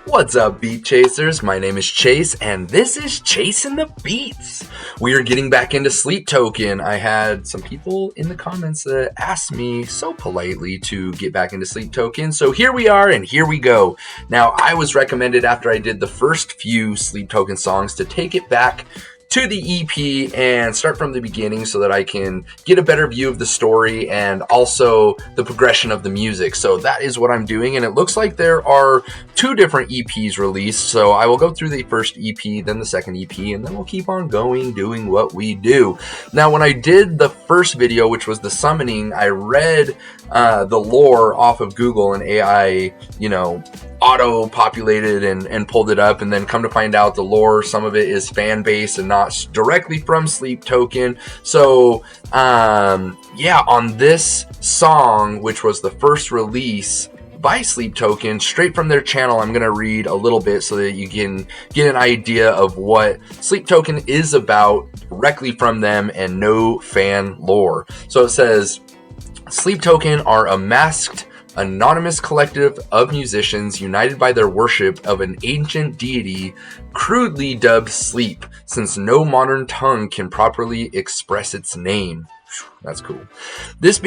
What's up, Beat Chasers? My name is Chase, and this is Chasing the Beats. We are getting back into Sleep Token. I had some people in the comments that asked me so politely to get back into Sleep Token, so here we are, and here we go. Now, I was recommended after I did the first few Sleep Token songs to take it back to the EP and start from the beginning so that I can get a better view of the story and also the progression of the music. So that is what I'm doing, and it looks like there are two different EPs released. So I will go through the first EP, then the second EP, and then we'll keep on going, doing what we do. Now, when I did the first video, which was the summoning, I read the lore off of Google, and AI, auto-populated and pulled it up, and then come to find out the lore, some of it is fan-based and not directly from Sleep Token. So, on this song, which was the first release by Sleep Token, straight from their channel, I'm going to read a little bit so that you can get an idea of what Sleep Token is about directly from them and no fan lore. So it says, Sleep Token are a masked, anonymous collective of musicians united by their worship of an ancient deity crudely dubbed Sleep, since no modern tongue can properly express its name. That's cool. This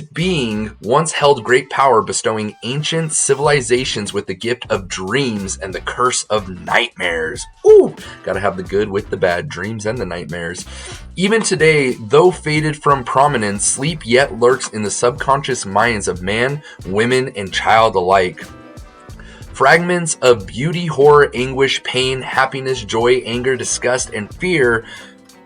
being once held great power, bestowing ancient civilizations with the gift of dreams and the curse of nightmares. Ooh, gotta have the good with the bad, dreams and the nightmares. Even today, though faded from prominence, sleep yet lurks in the subconscious minds of man, women, and child alike. Fragments of beauty, horror, anguish, pain, happiness, joy, anger, disgust, and fear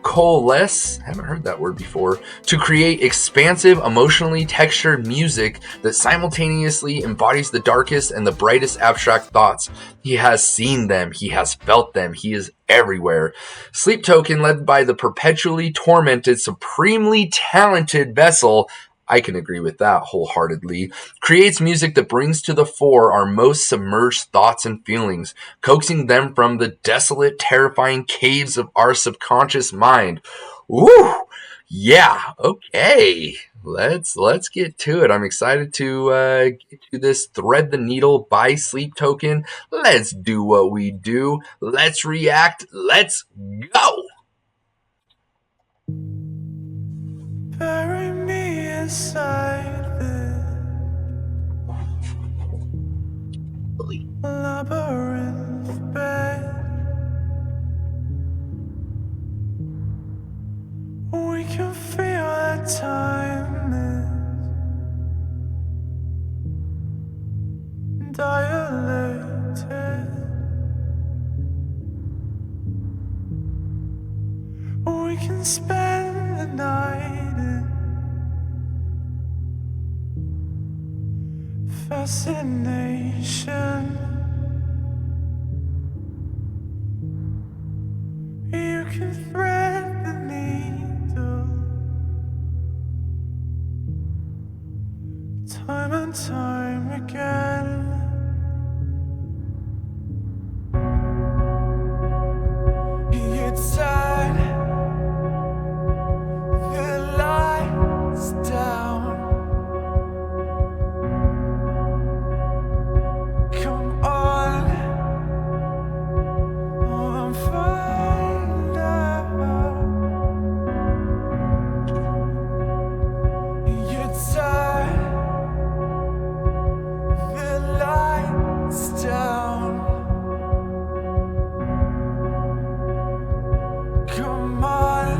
coalesce, haven't heard that word before, to create expansive, emotionally textured music that simultaneously embodies the darkest and the brightest abstract thoughts. He has seen them, he has felt them, he is everywhere. Sleep Token, led by the perpetually tormented, supremely talented Vessel, I can agree with that wholeheartedly, creates music that brings to the fore our most submerged thoughts and feelings, coaxing them from the desolate, terrifying caves of our subconscious mind. Ooh, yeah, okay. Let's get to it. I'm excited to get to this Thread the Needle by Sleep Token. Let's do what we do. Let's react. Let's go. Bury me inside this labyrinth bed. We can feel that time is dilated. We can spend the night in fascination. You can thread the needle time and time again. You tied the lights down. Come on, I'm find out. You tied the lights down. Come on,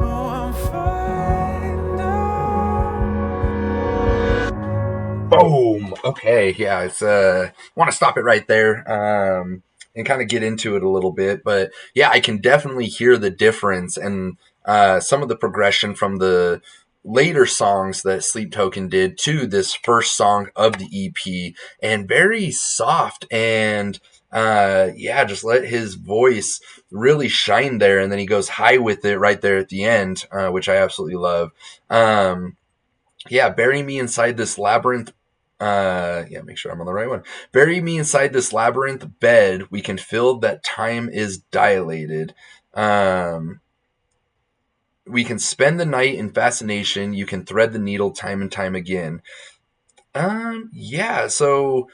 oh, I'm find out. Boom. Okay, yeah, it's want to stop it right there. And kind of get into it a little bit, but yeah, I can definitely hear the difference and some of the progression from the later songs that Sleep Token did to this first song of the EP, and very soft and just let his voice really shine there, and then he goes high with it right there at the end, which I absolutely love. Bury me inside this labyrinth. Make sure I'm on the right one. Bury me inside this labyrinth bed. We can feel that time is dilated. we can spend the night in fascination. You can thread the needle time and time again. Yeah. So,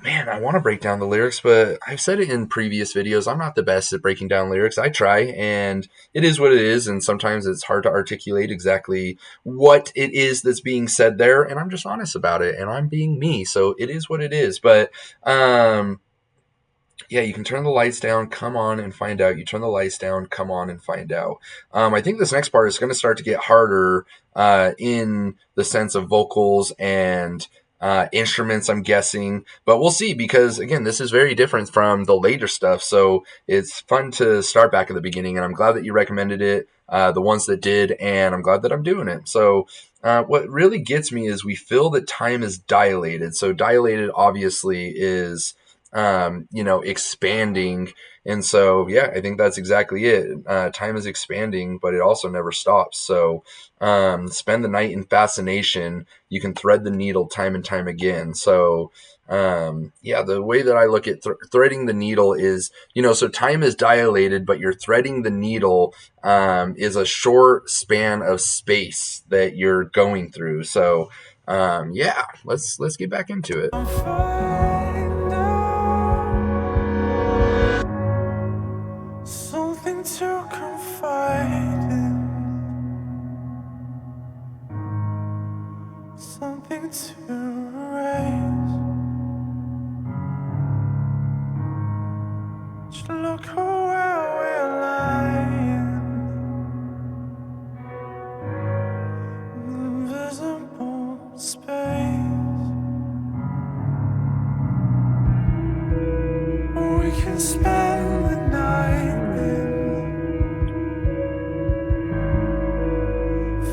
man, I want to break down the lyrics, but I've said it in previous videos. I'm not the best at breaking down lyrics. I try, and it is what it is. And sometimes it's hard to articulate exactly what it is that's being said there. And I'm just honest about it, and I'm being me. So it is what it is. But, yeah, you can turn the lights down, come on and find out. You turn the lights down, come on and find out. I think this next part is going to start to get harder in the sense of vocals and instruments, I'm guessing. But we'll see because, again, this is very different from the later stuff. So it's fun to start back at the beginning. And I'm glad that you recommended it, the ones that did, and I'm glad that I'm doing it. So what really gets me is we feel that time is dilated. So dilated, obviously, is expanding. And so, yeah, I think that's exactly it. Time is expanding, but it also never stops. So, spend the night in fascination. You can thread the needle time and time again. So, yeah, the way that I look at threading the needle is, so time is dilated, but you're threading the needle is a short span of space that you're going through. So, yeah, let's get back into it. Find out something to confide in, something to erase. Just look where we're lying, invisible space. We can spend the night in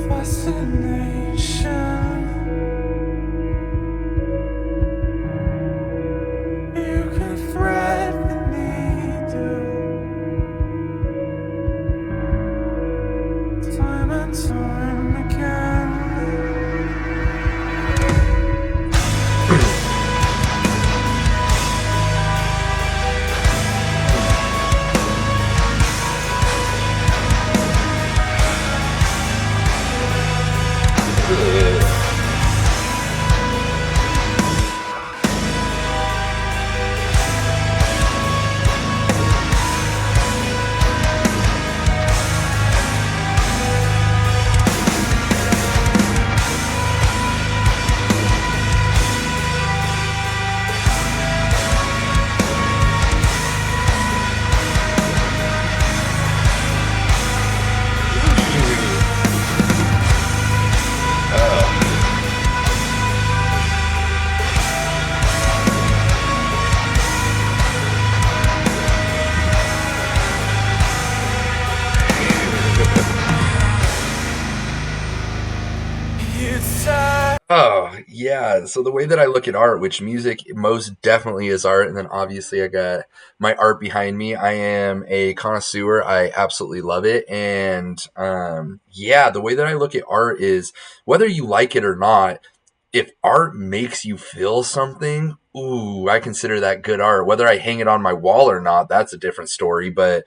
fascination. You can thread the needle time and time again. It's time. Oh, yeah. So the way that I look at art, which music most definitely is art, and then obviously I got my art behind me. I am a connoisseur. I absolutely love it. And yeah, the way that I look at art is whether you like it or not, if art makes you feel something, ooh, I consider that good art. Whether I hang it on my wall or not, that's a different story. But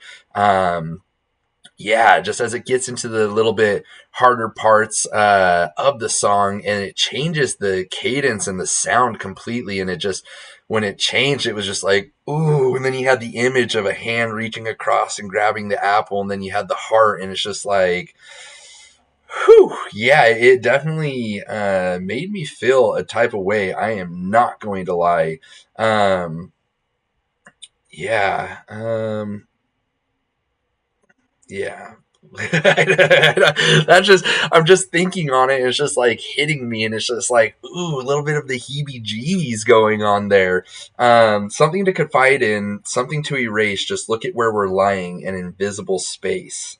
yeah, just as it gets into the little bit harder parts of the song, and it changes the cadence and the sound completely, and it just when it changed, it was just like ooh, and then you had the image of a hand reaching across and grabbing the apple, and then you had the heart, and it's just like whew, yeah, it definitely made me feel a type of way. I am not going to lie. Um, yeah. Yeah. That's just I'm just thinking on it, and it's just like hitting me, and it's just like ooh, a little bit of the heebie-jeebies going on there. Something to confide in, something to erase. Just look at where we're lying, an invisible space.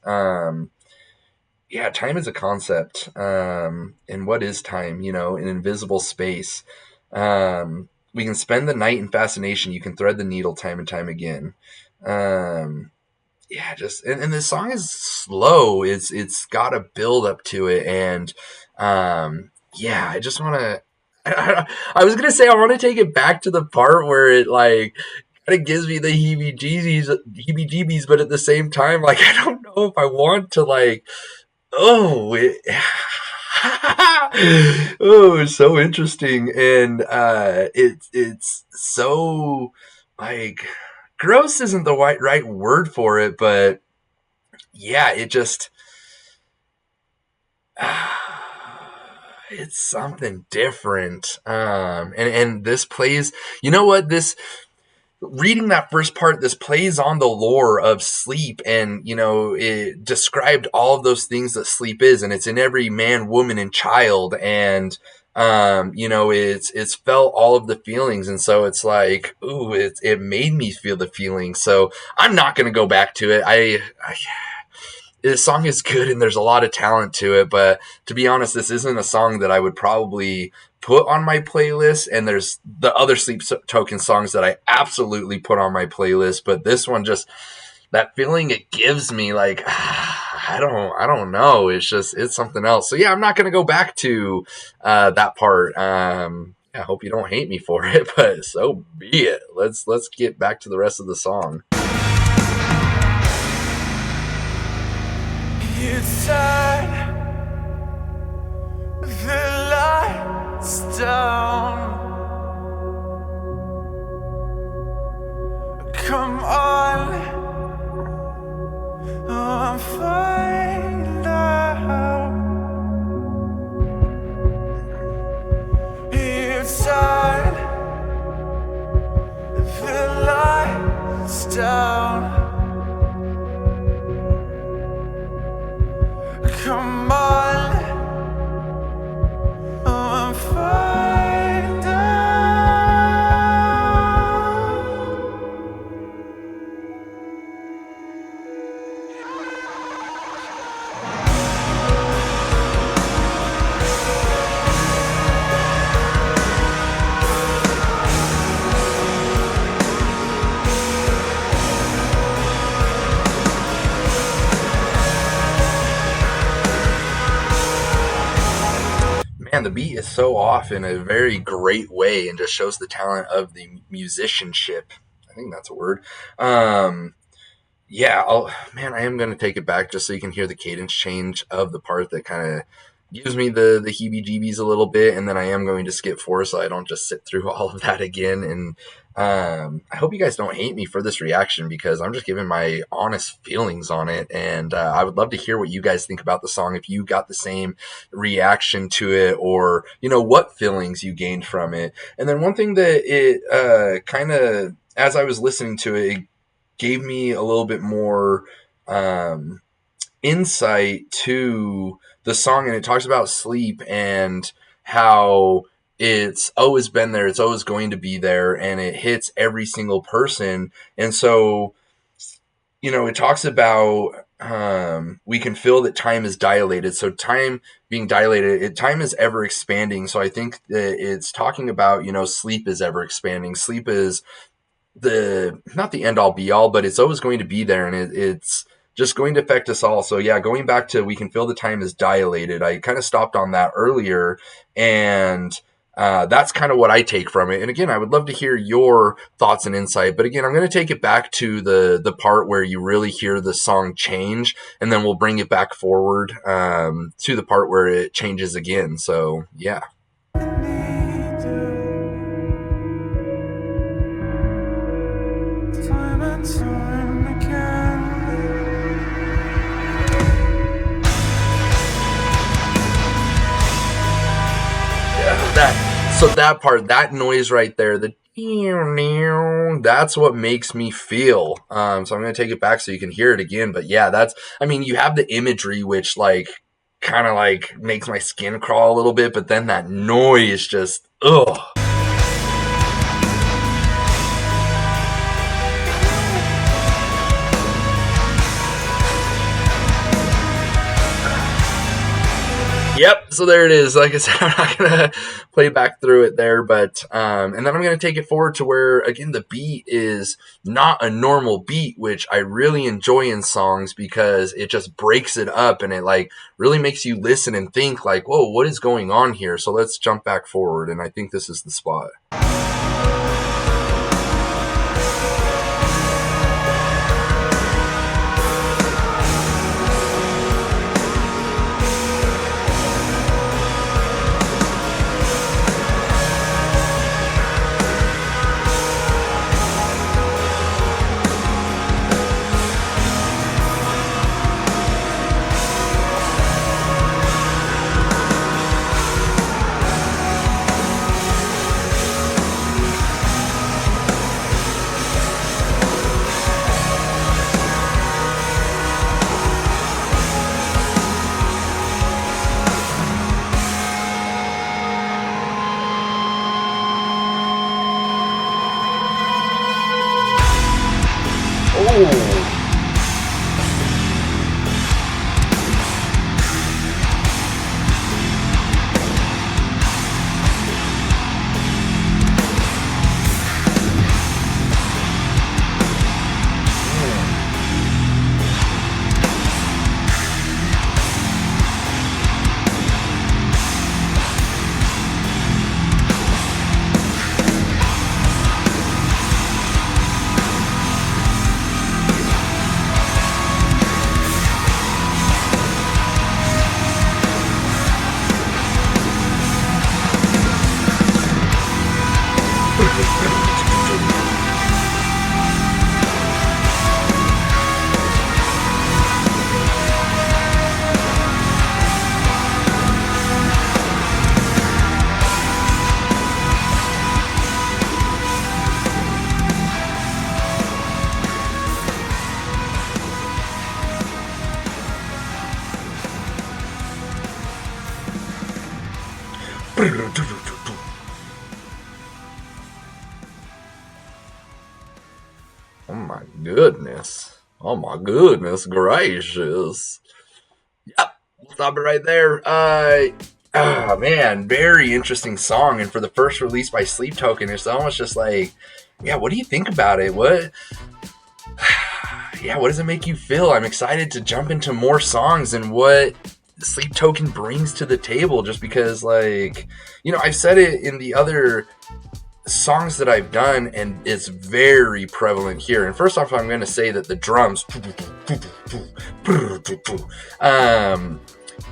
Yeah, time is a concept. And what is time? An invisible space. We can spend the night in fascination. You can thread the needle time and time again. Um, yeah, just and the song is slow. It's got a build up to it, and yeah, I just want to. I was gonna say I want to take it back to the part where it like and it gives me the heebie-jeebies, but at the same time, like, I don't know if I want to, like, oh, oh, it's so interesting, and it's so, like, gross isn't the right word for it, but yeah, it just it's something different. And this plays. You know what? This reading that first part, this plays on the lore of sleep, and it described all of those things that sleep is, and it's in every man, woman, and child, and it's felt all of the feelings, and so it's like, ooh, it made me feel the feelings. So I'm not gonna go back to it. I this song is good and there's a lot of talent to it, but to be honest, this isn't a song that I would probably put on my playlist. And there's the other Sleep Token songs that I absolutely put on my playlist, but this one, just that feeling it gives me, like, I don't know. It's something else. So yeah, I'm not gonna go back to that part. I hope you don't hate me for it, but so be it. Let's get back to the rest of the song. You turn the lights down. Come on, I'm fine now. You turn the lights down. Come on, I'm fine now. Man, the beat is so off in a very great way and just shows the talent of the musicianship. I think that's a word. Yeah, man, I am going to take it back just so you can hear the cadence change of the part that kind of gives me the heebie-jeebies a little bit, and then I am going to skip forward so I don't just sit through all of that again. And I hope you guys don't hate me for this reaction because I'm just giving my honest feelings on it, and I would love to hear what you guys think about the song, if you got the same reaction to it, or what feelings you gained from it. And then one thing that it kind of, as I was listening to it gave me a little bit more um, insight to the song, and it talks about sleep and how it's always been there, it's always going to be there, and it hits every single person. And so it talks about we can feel that time is dilated. So time being dilated, time is ever expanding. So I think that it's talking about sleep is ever expanding. Sleep is the not the end all be all, but it's always going to be there, and it's just going to affect us all. So yeah, going back to we can feel the time is dilated. I kind of stopped on that earlier, and that's kind of what I take from it. And again, I would love to hear your thoughts and insight. But again, I'm going to take it back to the part where you really hear the song change, and then we'll bring it back forward to the part where it changes again. So yeah. Time and time again. That part, that noise right there, that's what makes me feel. So I'm gonna take it back so you can hear it again. But yeah, you have the imagery which like kind of like makes my skin crawl a little bit, but then that noise just ugh. Yep, so there it is. Like I said, I'm not gonna play back through it there, but and then I'm gonna take it forward to where again the beat is not a normal beat, which I really enjoy in songs because it just breaks it up and it like really makes you listen and think like, whoa, what is going on here? So let's jump back forward, and I think this is the spot. goodness. Oh my goodness gracious. Yep, we'll stop it right there. Man, very interesting song. And for the first release by Sleep Token, it's almost just like, yeah, what do you think about it? Yeah, what does it make you feel? I'm excited to jump into more songs and what Sleep Token brings to the table, just because, like, I've said it in the other songs that I've done, and it's very prevalent here. And first off, I'm going to say that the drums,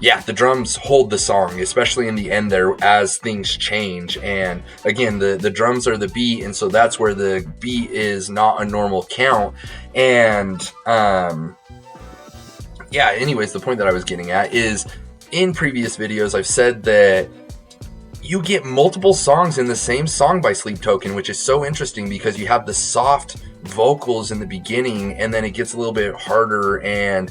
yeah, the drums hold the song, especially in the end there as things change. And again, the drums are the beat, and so that's where the beat is not a normal count. And yeah, anyways, the point that I was getting at is, in previous videos, I've said that you get multiple songs in the same song by Sleep Token, which is so interesting because you have the soft vocals in the beginning, and then it gets a little bit harder and,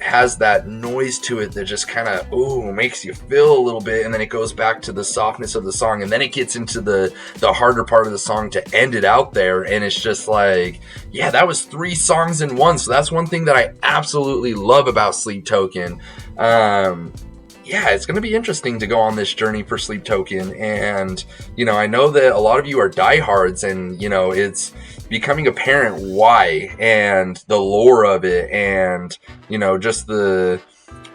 has that noise to it that just kind of, makes you feel a little bit, and then it goes back to the softness of the song, and then it gets into the harder part of the song to end it out there, and it's just like, yeah, that was 3 songs in one. So that's one thing that I absolutely love about Sleep Token. Yeah, it's going to be interesting to go on this journey for Sleep Token. And, I know that a lot of you are diehards, and, it's becoming apparent why, and the lore of it, and, just the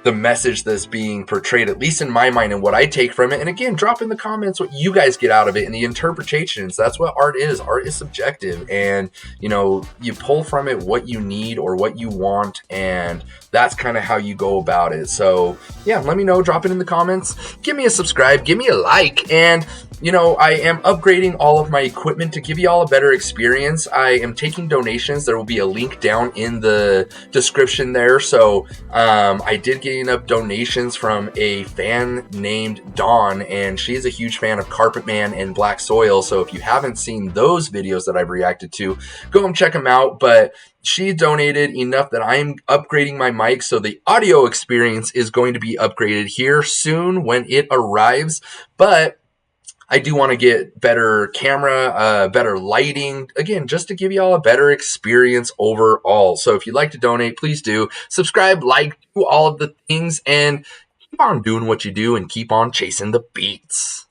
message that's being portrayed, at least in my mind, and what I take from it. And again, drop in the comments what you guys get out of it and the interpretations. That's what art is. Art is subjective, and you pull from it what you need or what you want, and that's kind of how you go about it. So yeah, let me know, drop it in the comments, give me a subscribe, give me a like, and I am upgrading all of my equipment to give you all a better experience. I am taking donations. There will be a link down in the description there. So I did get enough donations from a fan named Dawn, and she's a huge fan of Carpet Man and Black Soil. So if you haven't seen those videos that I've reacted to, go and check them out. But she donated enough that I'm upgrading my mic, so the audio experience is going to be upgraded here soon when it arrives. But I do want to get better camera, better lighting, again, just to give you all a better experience overall. So if you'd like to donate, please do. Subscribe, like, do all of the things, and keep on doing what you do and keep on chasing the beats.